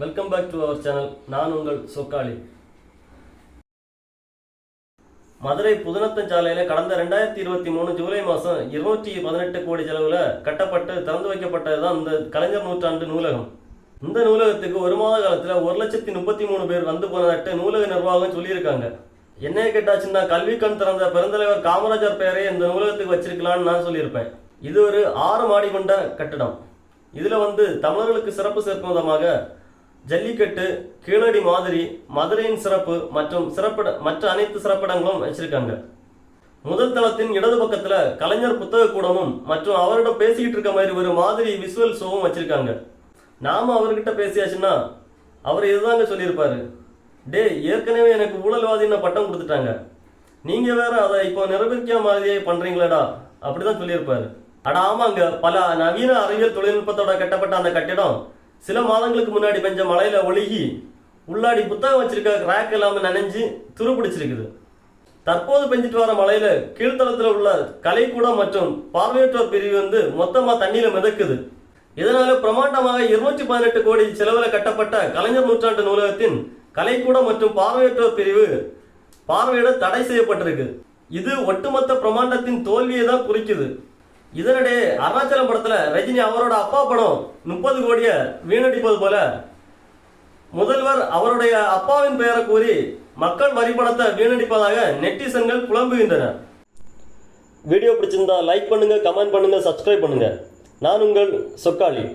Welcome back to our channel. நான் உங்கள் சொக்காளி. மதுரை புதுநத்தம் சாலையில் கடந்த 2023 ஜூலை மாதம் 218 கோடி செலவில் கட்டப்பட்டு திறந்து வைக்கப்பட்டது தான் இந்த கலைஞர் நூற்றாண்டு நூலகம். இந்த நூலகத்துக்கு ஒரு மாத காலத்தில் 1,33,000 பேர் வந்து போனதட்டு நூலக நிர்வாகம் சொல்லியிருக்காங்க. என்ன கேட்டாச்சுன்னா, கல்வி கண் திறந்த பெருந்தலைவர் காமராஜர் பெயரை இந்த நூலகத்துக்கு வச்சிருக்கலான்னு நான் சொல்லியிருப்பேன். இது ஒரு 6 மாடி கொண்ட கட்டிடம். இதில் தமிழர்களுக்கு சிறப்பு சேர்க்கும் விதமாக ஜல்லிக்கட்டு, கீழடி மாதிரி, மதுரையின் சிறப்பு மற்றும் மற்ற அனைத்து சிறப்பிடங்களும் வச்சிருக்காங்க. முதல் தளத்தின் இடது பக்கத்தில் கலைஞர் புத்தக கூடமும் மற்றும் அவர்கிட்ட பேசிக்கிட்டு இருக்க மாதிரி ஒரு மாதிரி விசுவல் ஷோவும் வச்சிருக்காங்க. நாம அவர்கிட்ட பேசியாச்சுன்னா அவர் இதுதாங்க சொல்லியிருப்பாரு, ஏற்கனவே எனக்கு ஊழல்வாதின்னு பட்டம் கொடுத்துட்டாங்க, நீங்க வேற அதை இப்போ நிரூபிக்க மாதிரியே பண்றீங்களடா அப்படிதான் சொல்லியிருப்பாரு. அட ஆமாங்க, பல நவீன அறிவியல் தொழில்நுட்பத்தோட கட்டப்பட்ட அந்த கட்டிடம் சில மாதங்களுக்கு முன்னாடி பெஞ்ச மழையில ஒழுகி உள்ளாடி புத்தகம் வச்சிருக்க ரேக் எல்லாமே நனைஞ்சு துருப்பிடிச்சிருக்குது. தற்போது பெஞ்சிட்டு வர மழையில கீழ்த்தளத்தில் உள்ள கலைக்கூடம் மற்றும் பார்வையற்றோர் பிரிவு மொத்தமா தண்ணியில மிதக்குது. இதனால பிரமாண்டமாக 218 கோடி செலவில் கட்டப்பட்ட கலைஞர் நூற்றாண்டு நூலகத்தின் கலைக்கூடம் மற்றும் பார்வையற்றோர் பிரிவு பார்வையிட தடை செய்யப்பட்டிருக்கு. இது ஒட்டுமொத்த பிரமாண்டத்தின் தோல்வியை தான் குறிக்குது. இதனிடையே அருணாச்சலம் படத்துல ரஜினி அவரோட அப்பா படம் 30 கோடியை வீணடிப்பது போல முதல்வர் அவருடைய அப்பாவின் பெயரை கூறி மக்கள் வரி பணத்தை வீணடிப்பதாக நெட்டிசன்கள் புலம்புகின்றனர். வீடியோ பிடிச்சிருந்தா லைக் பண்ணுங்க, கமெண்ட் பண்ணுங்க, சப்ஸ்கிரைப் பண்ணுங்க. நான் உங்கள் சொக்காளி.